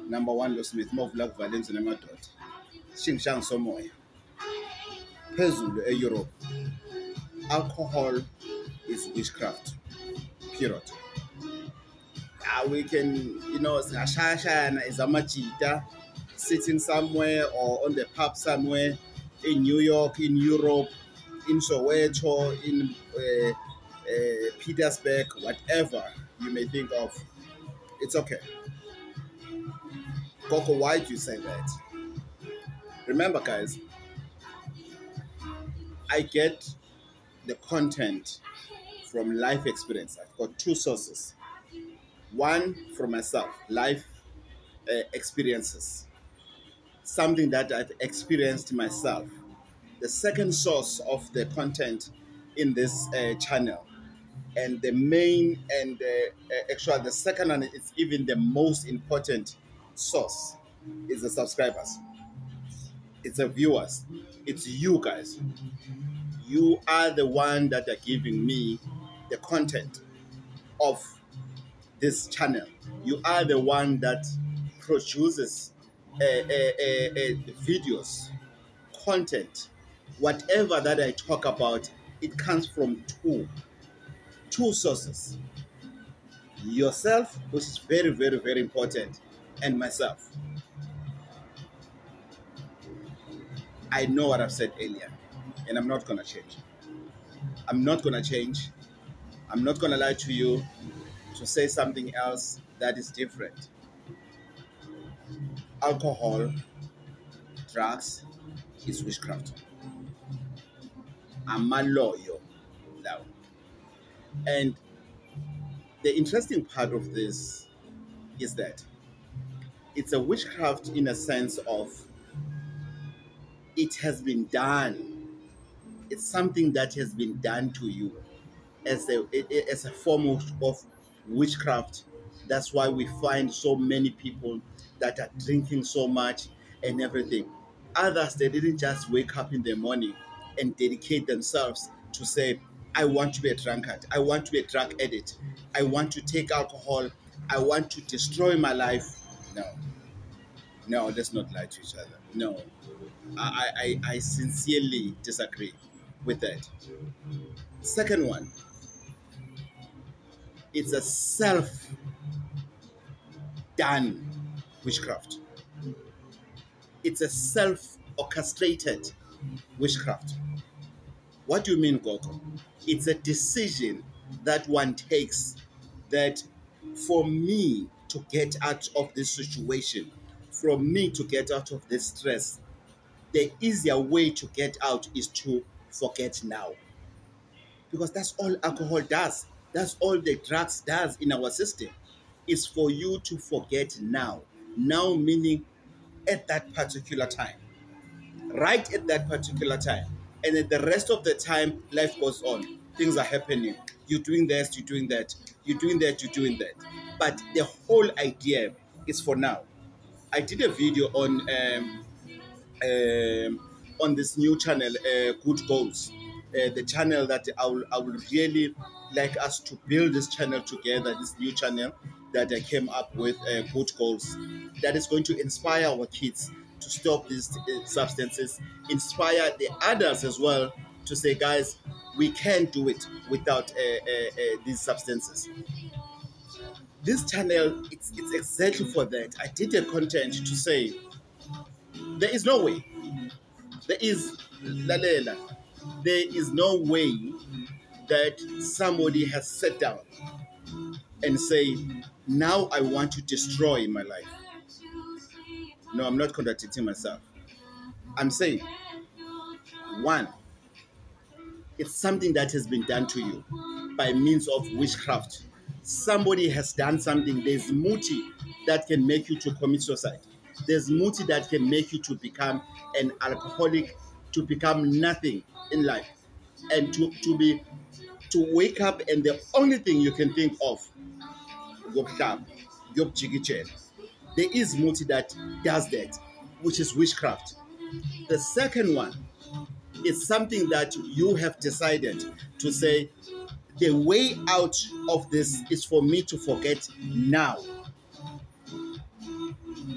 Number one, Lo Smith, more black violence in a matter. Xing Shang Somoy. Pezul, Europe. Alcohol is witchcraft. Period. We can, Shasha is a machita sitting somewhere or on the pub somewhere in New York, in Europe, in Soweto, in Petersburg, whatever you may think of. It's okay. Coco, why do you say that? Remember, guys, I get the content from life experience. I've got two sources. One from myself, life experiences, something that I've experienced myself. The second source of the content in this channel, and the main and actually the second and it's even the most important source, is the subscribers. It's the viewers. It's you guys. You are the one that are giving me the content of this channel. You are the one that produces videos, content, whatever that I talk about. It comes from two sources: yourself, which is very, very, very important, and myself. I know what I've said earlier, and I'm not gonna change. I'm not gonna change. I'm not gonna lie to you to say something else that is different. Alcohol, drugs is witchcraft. I'm a lawyer now. And the interesting part of this is that it's a witchcraft in a sense of it has been done. It's something that has been done to you as a form of witchcraft. That's why we find so many people that are drinking so much and everything. Others, they didn't just wake up in the morning and dedicate themselves to say, I want to be a drunkard, I want to be a drug addict, I want to take alcohol, I want to destroy my life. No, let's not lie to each other. No, I sincerely disagree with that. Second one, it's a self-done witchcraft. It's a self-orchestrated witchcraft. What do you mean, Gogo? It's a decision that one takes that for me to get out of this situation, for me to get out of this stress, the easier way to get out is to forget now. Because that's all alcohol does. That's all the drugs does in our system, is for you to forget now. Now meaning at that particular time. Right at that particular time. And then the rest of the time, life goes on. Things are happening. You're doing this, you're doing that. You're doing that, you're doing that. But the whole idea is for now. I did a video on this new channel, Good Goals. The channel that I would really like us to build this channel together, this new channel that I came up with, Good Goals, that is going to inspire our kids to stop these substances, inspire the adults as well to say, guys, we can do it without these substances. This channel, it's exactly for that. I did a content to say, there is no way. There is no way that somebody has sat down and say, now I want to destroy my life. No, I'm not contradicting myself. I'm saying, one, it's something that has been done to you by means of witchcraft. Somebody has done something. There's muti that can make you to commit suicide. There's muti that can make you to become an alcoholic, to become nothing in life, and to wake up and the only thing you can think of, there is muti that does that, which is witchcraft. The second one is something that you have decided to say, The way out of this is for me to forget now.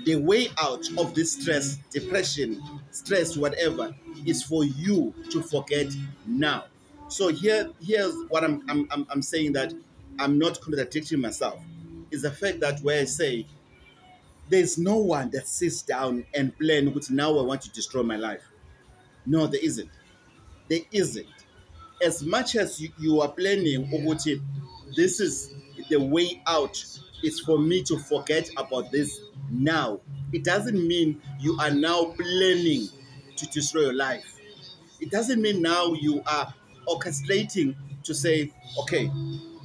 The way out of this stress, depression, stress, whatever, is for you to forget now. So here's what I'm saying, that I'm not contradicting myself. Is the fact that where I say there's no one that sits down and plan with now I want to destroy my life. No, there isn't. There isn't. As much as you are planning, Oguchi, this is the way out. It's for me to forget about this now. It doesn't mean you are now planning to destroy your life. It doesn't mean now you are orchestrating to say, okay,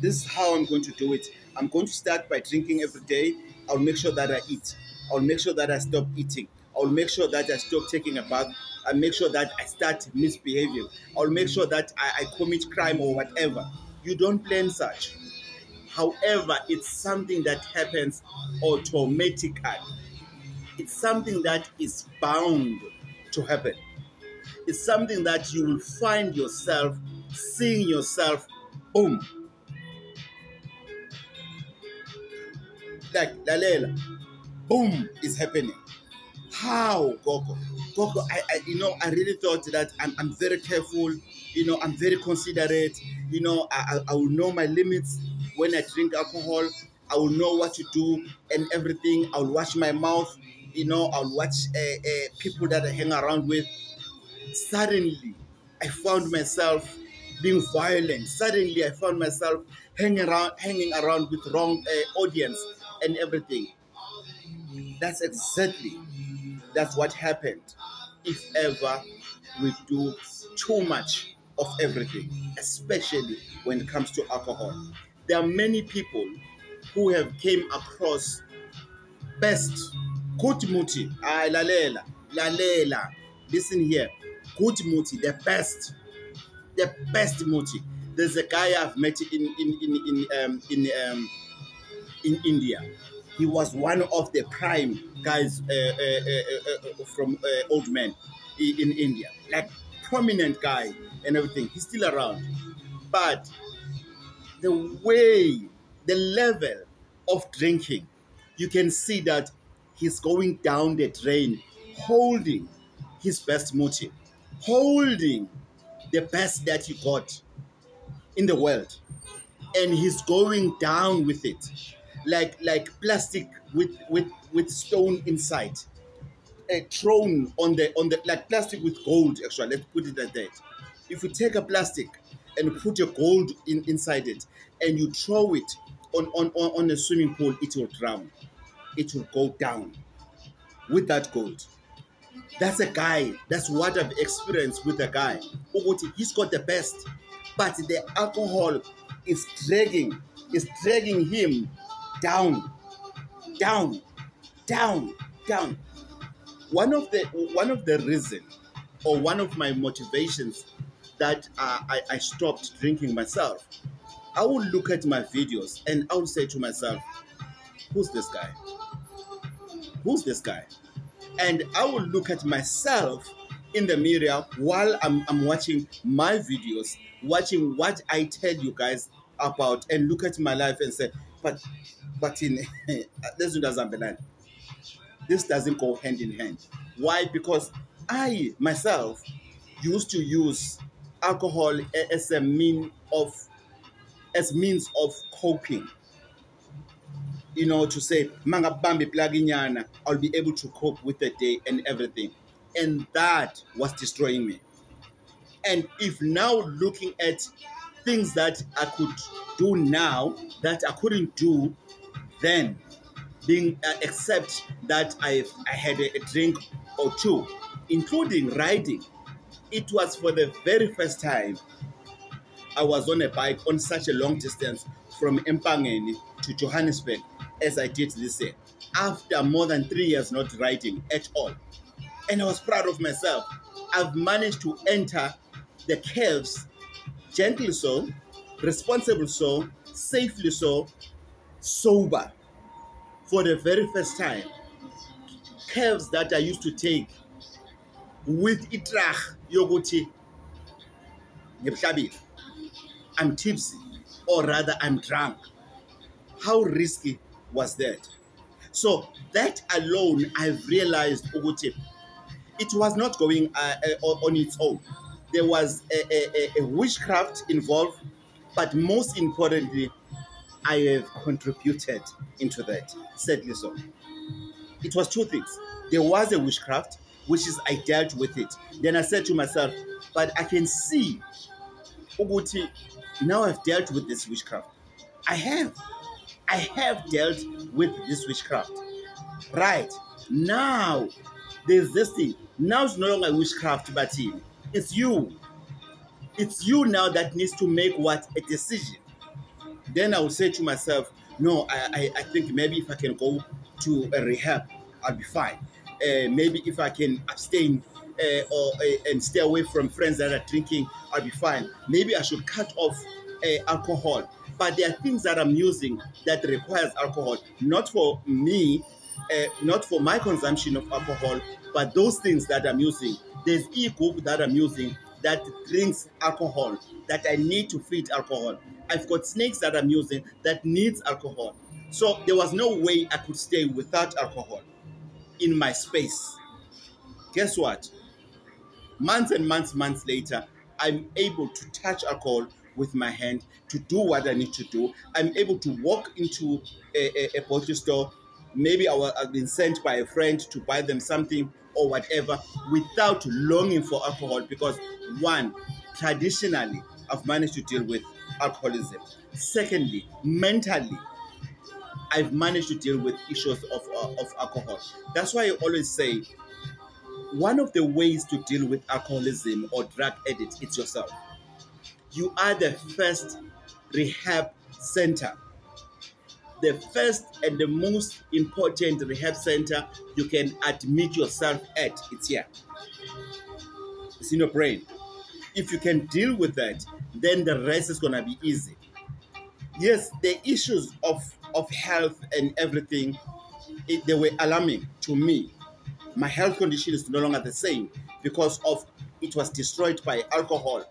this is how I'm going to do it. I'm going to start by drinking every day. I'll make sure that I eat. I'll make sure that I stop eating. I'll make sure that I stop taking a bath. I'll make sure that I start misbehaving. I'll make sure that I commit crime or whatever. You don't plan such. However, it's something that happens automatically. It's something that is bound to happen. It's something that you will find yourself seeing yourself, boom. Like Lalela, boom, is happening. How, Gogo? Gogo, I really thought that I'm very careful, I'm very considerate, I will know my limits when I drink alcohol. I will know what to do and everything. I'll watch my mouth, I'll watch people that I hang around with. Suddenly, I found myself being violent. Suddenly, I found myself hanging around with wrong audience and everything. That's what happened. If ever we do too much of everything, especially when it comes to alcohol. There are many people who have came across best good muti. Lalela. Listen here. Good muti, the best muti. There's a guy I've met in India. He was one of the prime guys from old men in India, like prominent guy and everything. He's still around, but the level of drinking, you can see that he's going down the drain, holding his best motive, holding the best that he got in the world, and he's going down with it, like plastic with stone inside, thrown on the like plastic with gold. Actually, let's put it like that. If you take a plastic and put a gold inside it, and you throw it on a swimming pool, it will drown. It will go down with that gold. That's a guy. That's what I've experienced with a guy. He's got the best, but the alcohol is dragging him down, down, down, down. One of the reasons, or one of my motivations that I stopped drinking myself, I would look at my videos and I would say to myself, who's this guy? Who's this guy? And I will look at myself in the mirror while I'm watching my videos, watching what I tell you guys about, and look at my life and say, but in this doesn't go hand in hand. Why? Because I myself used to use alcohol as means of coping. To say, Mangabambi plaginyana, I'll be able to cope with the day and everything. And that was destroying me. And if now looking at things that I could do now that I couldn't do then, being except that I had a drink or two, including riding. It was for the very first time I was on a bike on such a long distance from Empangeni to Johannesburg as I did this year, after more than 3 years not riding at all. And I was proud of myself. I've managed to enter the caves gently so, responsible so, safely so, sober for the very first time. Caves that I used to take with itrach yoguti, I'm tipsy. or rather I'm drunk. How risky was that? So that alone, I've realized, Uguti, it was not going on its own. There was a witchcraft involved, but most importantly, I have contributed into that. Sadly so. It was two things. There was a witchcraft, which is I dealt with it. Then I said to myself, but I can see, Uguti, now I've dealt with this witchcraft. I have. I have dealt with this witchcraft. Right. Now, there's this thing. Now it's no longer witchcraft, but it's you. It's you now that needs to make what? A decision. Then I will say to myself, no, I think maybe if I can go to a rehab, I'll be fine. Maybe if I can abstain and stay away from friends that are drinking, I'll be fine. Maybe I should cut off alcohol. But there are things that I'm using that requires alcohol, not for me, not for my consumption of alcohol, but those things that I'm using. There's e-group that I'm using that drinks alcohol, that I need to feed alcohol. I've got snakes that I'm using that needs alcohol. So there was no way I could stay without alcohol in my space. Guess what? Months and months later, I'm able to touch alcohol with my hand, to do what I need to do. I'm able to walk into a bottle store. Maybe I've been sent by a friend to buy them something or whatever without longing for alcohol because, one, traditionally, I've managed to deal with alcoholism. Secondly, mentally, I've managed to deal with issues of alcohol. That's why I always say one of the ways to deal with alcoholism or drug addict is yourself. You are the first rehab center. The first and the most important rehab center you can admit yourself at, it's here. It's in your brain. If you can deal with that, then the rest is going to be easy. Yes, the issues of health and everything, they were alarming to me. My health condition is no longer the same because of it was destroyed by alcohol.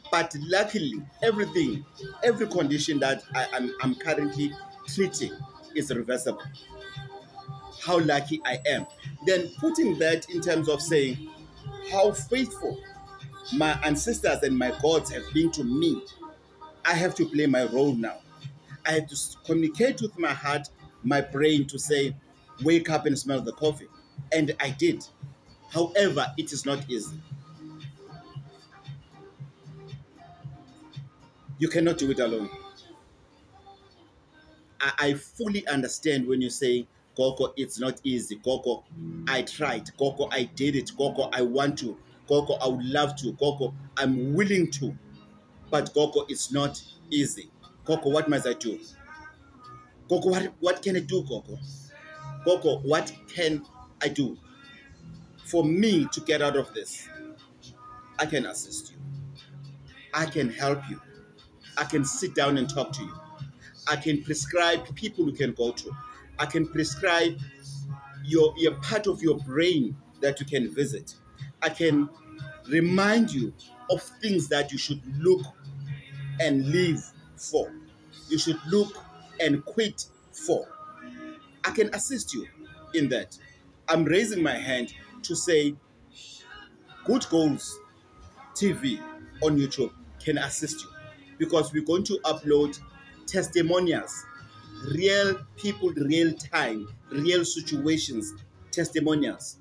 But luckily, every condition that I'm currently treating is reversible. How lucky I am. Then putting that in terms of saying how faithful my ancestors and my gods have been to me, I have to play my role now. I have to communicate with my heart, my brain to say, wake up and smell the coffee. And I did. However, it is not easy. You cannot do it alone. I fully understand when you say, Coco, it's not easy. Coco, I tried. Coco, I did it. Coco, I want to. Coco, I would love to. Coco, I'm willing to. But Coco, it's not easy. Coco, what must I do? Coco, what can I do, Coco? Coco, what can I do for me to get out of this? I can assist you. I can help you. I can sit down and talk to you. I can prescribe people you can go to. I can prescribe your part of your brain that you can visit. I can remind you of things that you should look and live for. You should look and quit for. I can assist you in that. I'm raising my hand to say Good Goals TV on YouTube can assist you because we're going to upload testimonials, real people, real time, real situations, testimonials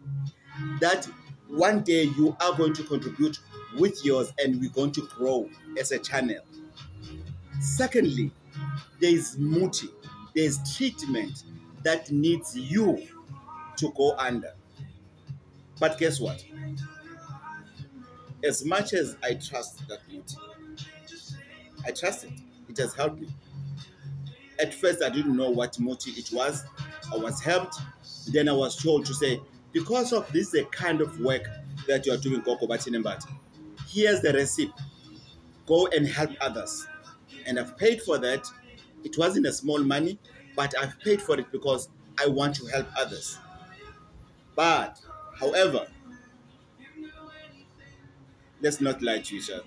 that one day you are going to contribute with yours and we're going to grow as a channel. Secondly, there is muti, there's treatment that needs you to go under. But guess what? As much as I trust that muti, I trust it. It has helped me. At first, I didn't know what muti it was. I was helped. Then I was told to say, because of this the kind of work that you are doing, Koko Batinembati, here's the recipe. Go and help others. And I've paid for that. It wasn't a small money, but I've paid for it because I want to help others. But, however, let's not lie to each other.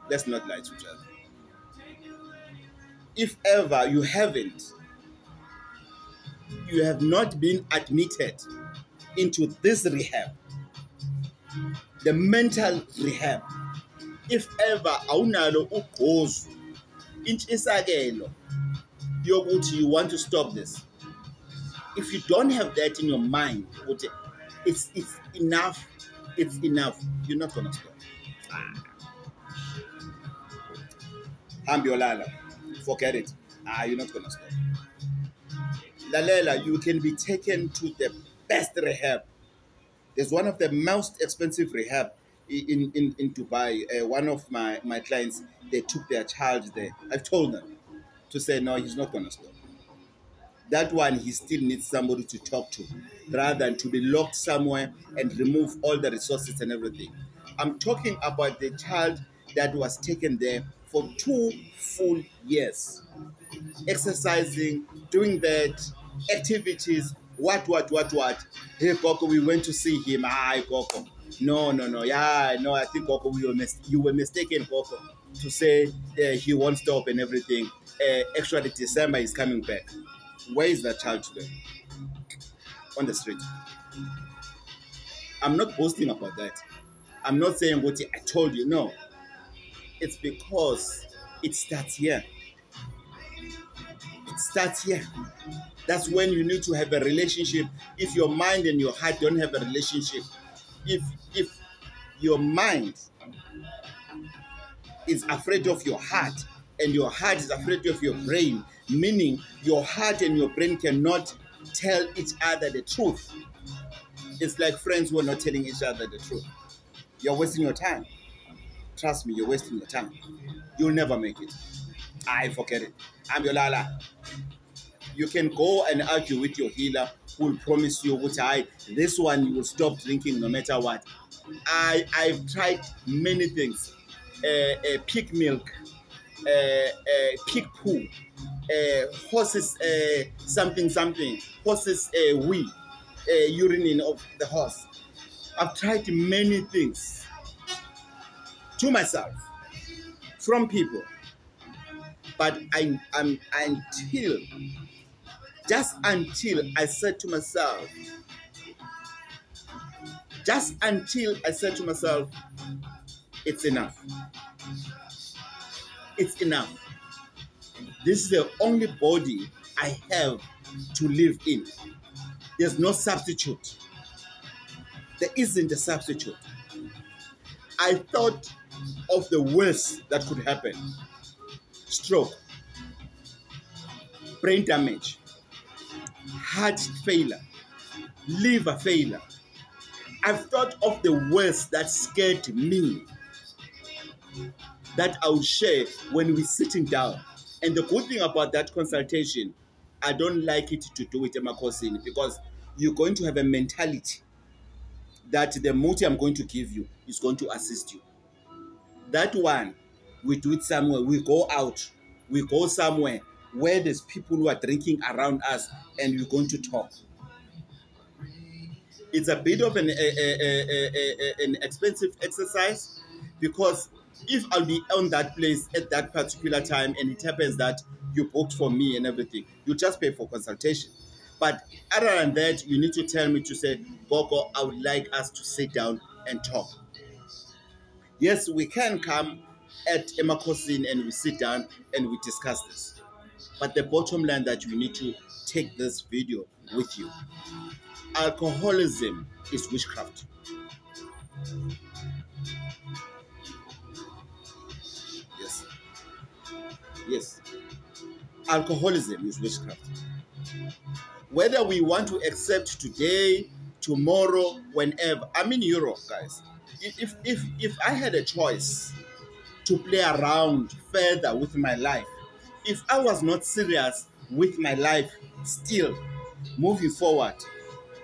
Let's not lie to each other. If ever you have not been admitted into this rehab, the mental rehab, if ever awunalo ugqozu intshisakelo yokuthi you want to stop this, if you don't have that in your mind, it's enough, you're not gonna stop. Hambiolala, forget it. You're not gonna stop. Lalela, you can be taken to the best rehab. There's one of the most expensive rehab in Dubai. One of my clients, they took their child there. I've told them to say, no, he's not gonna stop. That one, he still needs somebody to talk to, rather than to be locked somewhere and remove all the resources and everything. I'm talking about the child that was taken there for 2 full years, exercising, doing that, activities, what. Hey, Coco, we went to see him. Hi, Coco. No. Yeah, no, I think, Coco, you were mistaken, Coco, to say he won't stop and everything. Actually, December is coming back. Where is that child today? On the street. I'm not boasting about that. I'm not saying what I told you. No. It's because it starts here. It starts here. That's when you need to have a relationship. If your mind and your heart don't have a relationship, if your mind is afraid of your heart and your heart is afraid of your brain, meaning your heart and your brain cannot tell each other the truth. It's like friends who are not telling each other the truth. You're wasting your time. Trust me, you're wasting your time. You'll never make it. Forget it. I'm your lala. You can go and argue with your healer who will promise you, this one you will stop drinking no matter what. I've tried many things. Pig milk, pig poo, horses, something, horses wee, urine of the horse. I've tried many things to myself from people, but until I said to myself, it's enough. It's enough. This is the only body I have to live in. There's no substitute. There isn't a substitute. I thought of the worst that could happen. Stroke, brain damage, heart failure, liver failure. I've thought of the worst that scared me, that I would share when we're sitting down. And the good thing about that consultation, I don't like it to do it emakosini, because you're going to have a mentality that the muti I'm going to give you is going to assist you. That one, we do it somewhere. We go out. We go somewhere where there's people who are drinking around us and we're going to talk. It's a bit of an expensive exercise, because if I'll be on that place at that particular time and it happens that you booked for me and everything, you just pay for consultation. But other than that, you need to tell me to say, Gogo, I would like us to sit down and talk. Yes, we can come at Emakosin and we sit down and we discuss this. But the bottom line that you need to take this video with you. Alcoholism is witchcraft. Yes. Alcoholism is witchcraft. Whether we want to accept today, tomorrow, whenever. I'm in Europe, guys. If I had a choice to play around further with my life, if I was not serious with my life still moving forward,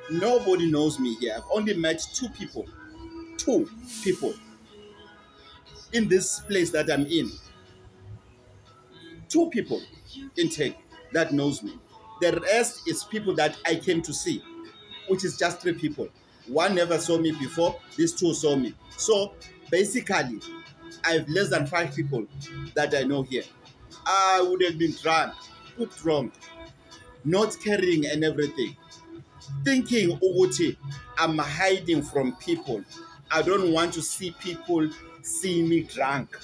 nobody knows me here. I've only met two people in this place that I'm in. 2 people in Turkey that knows me. The rest is people that I came to see, which is just 3 people. One never saw me before, these 2 saw me. So basically, I have less than 5 people that I know here. I would have been drunk, put drunk, not carrying and everything. Thinking, Uguti, I'm hiding from people. I don't want to see people see me drunk.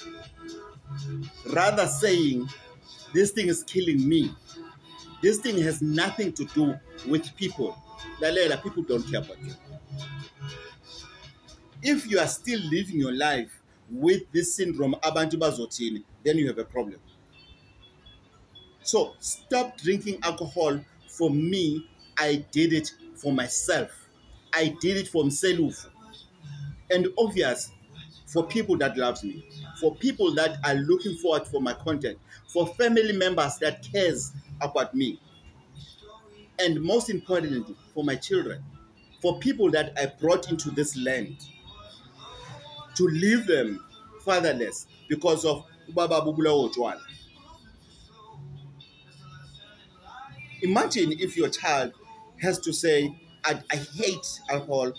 Rather saying, this thing is killing me. This thing has nothing to do with people. Lalela, people don't care about you. If you are still living your life with this syndrome, abantu bazothini, then you have a problem. So stop drinking alcohol. For me, I did it for myself. I did it for myself. And obvious for people that loves me, for people that are looking forward for my content, for family members that cares about me, and most importantly, for my children, for people that I brought into this land to leave them fatherless because of Baba Bubula Ojwala. Imagine if your child has to say, I hate alcohol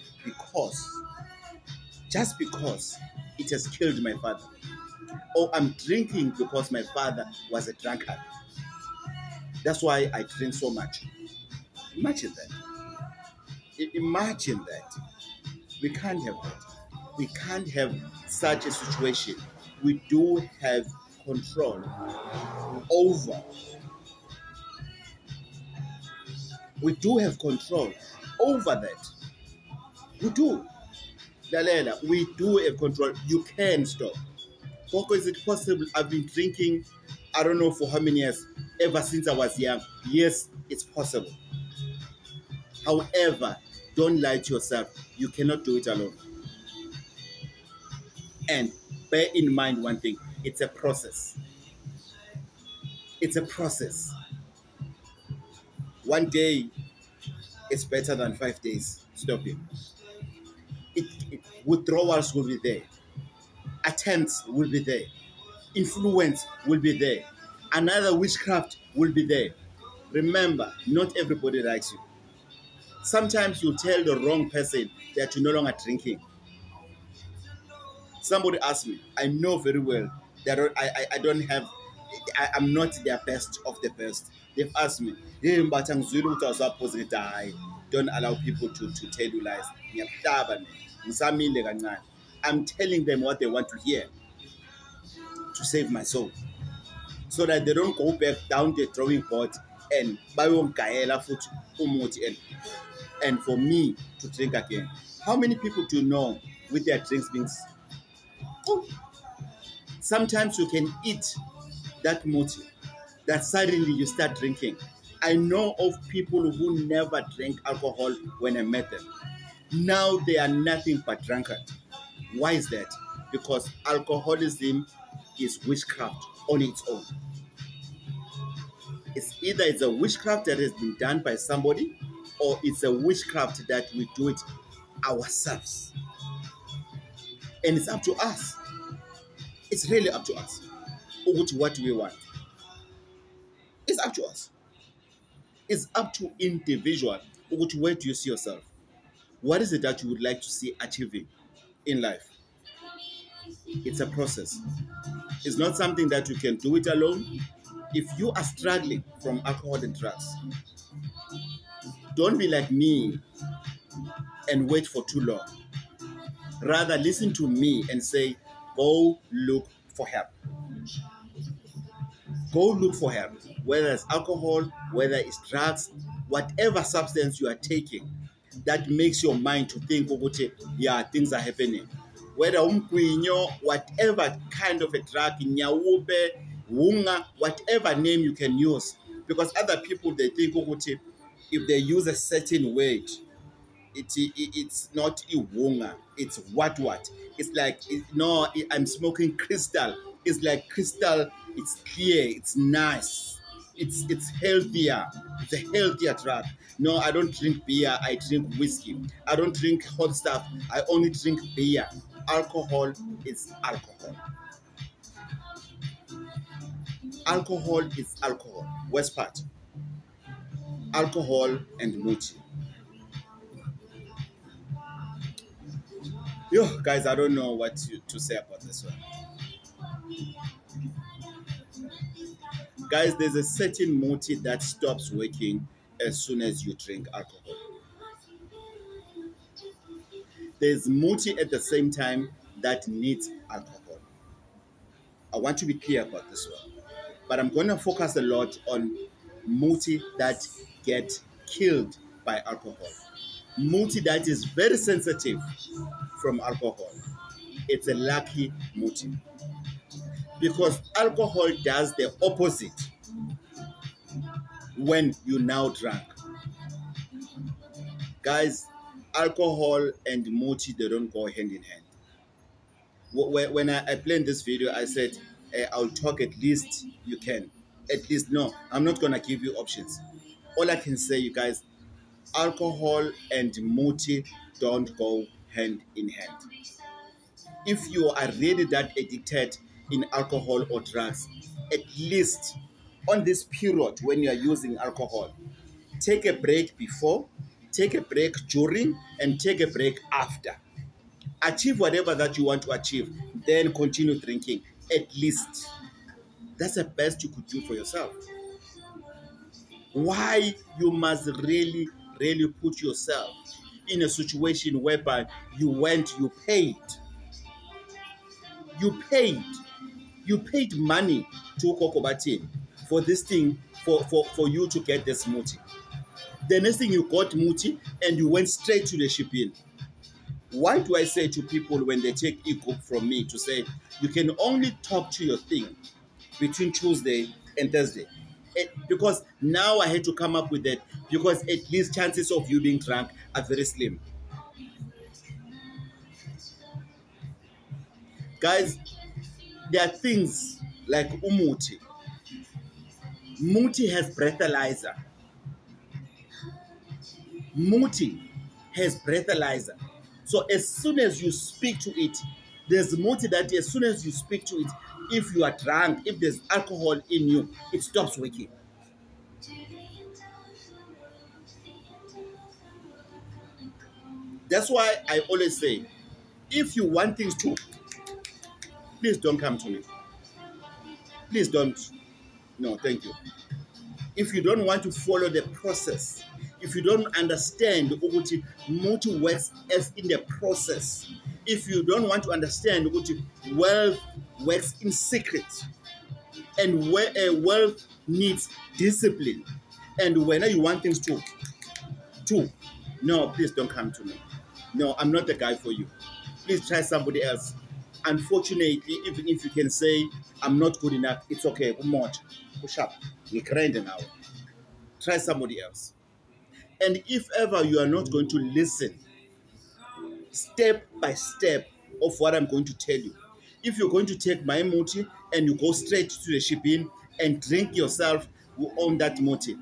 just because it has killed my father. Or I'm drinking because my father was a drunkard. That's why I drink so much. Imagine that. Imagine that. We can't have that. We can't have such a situation. We do have control over. We do have control over that. We do. Lalela, we do have control. You can stop. Coco, is it possible? I've been drinking, I don't know for how many years, ever since I was young. Yes, it's possible. However, don't lie to yourself. You cannot do it alone. And bear in mind one thing, it's a process. It's a process. One day is better than 5 days stopping. Withdrawals will be there. Attempts will be there. Influence will be there. Another witchcraft will be there. Remember, not everybody likes you. Sometimes you tell the wrong person that you're no longer drinking. Somebody asked me, I know very well that I don't have, I'm not their best of the best. They've asked me, hey, but don't allow people to tell you lies. I'm telling them what they want to hear to save my soul, so that they don't go back down the drawing board and and for me to drink again. How many people do you know with their drinks being? Oh, sometimes you can eat that muti that suddenly you start drinking. I know of people who never drank alcohol when I met them. Now they are nothing but drunkard. Why is that? Because alcoholism is witchcraft on its own. It's a witchcraft that has been done by somebody, or it's a witchcraft that we do it ourselves. And it's up to us. It's really up to us. What do we want? It's up to us. It's up to individual. Where do you see yourself? What is it that you would like to see achieving in life? It's a process. It's not something that you can do it alone. If you are struggling from alcohol and drugs, don't be like me and wait for too long. Rather, listen to me and say, go look for help. Go look for help. Whether it's alcohol, whether it's drugs, whatever substance you are taking that makes your mind to think, yeah, things are happening. Whether whatever kind of a drug, nyawube, wunga, whatever name you can use. Because other people, they think, if they use a certain word, it's not iwunga, it's what. It's like, I'm smoking crystal. It's like crystal, it's clear, it's nice. It's healthier. It's a healthier drug. No, I don't drink beer, I drink whiskey. I don't drink hot stuff, I only drink beer. Alcohol is alcohol. Alcohol is alcohol. West part. Alcohol and muti. Yo, guys, I don't know what to say about this one. Guys, there's a certain muti that stops working as soon as you drink alcohol. There's muti at the same time that needs alcohol. I want to be clear about this one. But I'm going to focus a lot on muti that get killed by alcohol. Muti that is very sensitive from alcohol. It's a lucky muti. Because alcohol does the opposite when you now drunk. Guys, alcohol and muti, they don't go hand in hand. When I planned this video, I said, I'll talk at least you can. At least, no, I'm not going to give you options. All I can say, you guys, alcohol and muti don't go hand in hand. If you are really that addicted in alcohol or drugs, at least on this period when you are using alcohol, take a break before, take a break during, and take a break after. Achieve whatever that you want to achieve, then continue drinking. At least that's the best you could do for yourself. Why you must really put yourself in a situation whereby you paid money to Kokobati for this thing, for you to get this muti. The next thing, you got muti and you went straight to the shipping. Why do I say to people when they take e-cook from me to say you can only talk to your thing between Tuesday and Thursday? Because now I had to come up with that, because at least chances of you being drunk are very slim. Guys, there are things like umuti. Muti has breathalyzer. Muti has breathalyzer. So as soon as you speak to it, there's muti that as soon as you speak to it, if you are drunk, if there's alcohol in you, it stops working. That's why I always say, if you want things to, please don't come to me. Please don't. No, thank you. If you don't want to follow the process, if you don't understand ukuthi muti works as in the process, if you don't want to understand ukuthi wealth works in secret, and where wealth needs discipline, and when you want things to, no, please don't come to me. No, I'm not the guy for you. Please try somebody else. Unfortunately, even if you can say I'm not good enough, it's okay. Push up. We grind now. Try somebody else. And if ever you are not going to listen step by step of what I'm going to tell you, if you're going to take my muti and you go straight to the shipping and drink yourself on that muti,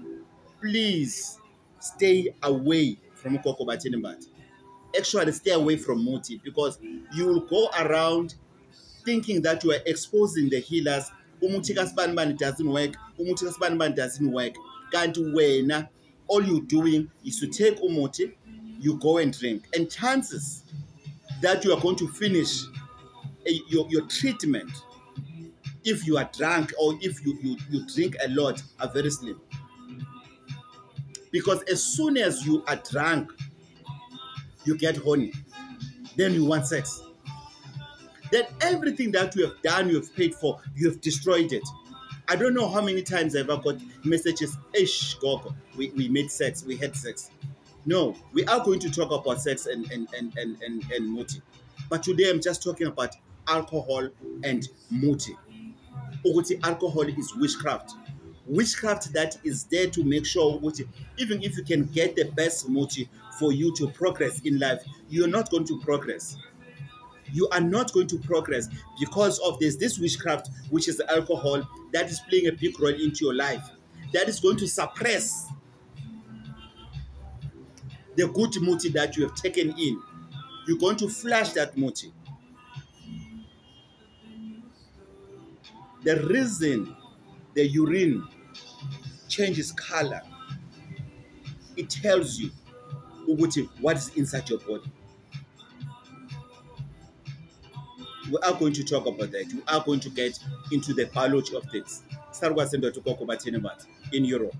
please stay away from Kokobatinimbat. Actually, stay away from muti, because you will go around thinking that you are exposing the healers. Umuti kasbanban doesn't work. Umuti kasbanban doesn't work. Can't wena. All you're doing is to take umuti, you go and drink, and chances that you are going to finish your treatment, if you are drunk or if you drink a lot, are very slim. Because as soon as you are drunk, you get horny, then you want sex. Then everything that you have done, you have paid for, you have destroyed it. I don't know how many times I've ever got messages, Ish, Gogo, we made sex, we had sex. No, we are going to talk about sex and muti. But today I'm just talking about alcohol and muti. Uguti, alcohol is witchcraft. Witchcraft that is there to make sure, even if you can get the best muti for you to progress in life, you're not going to progress. You are not going to progress because of this witchcraft, which is the alcohol, that is playing a big role into your life. That is going to suppress the good muti that you have taken in. You're going to flush that muti. The reason the urine changes color, it tells you what is inside your body. We are going to talk about that. We are going to get into the biology of things. Start with to Koko in Europe.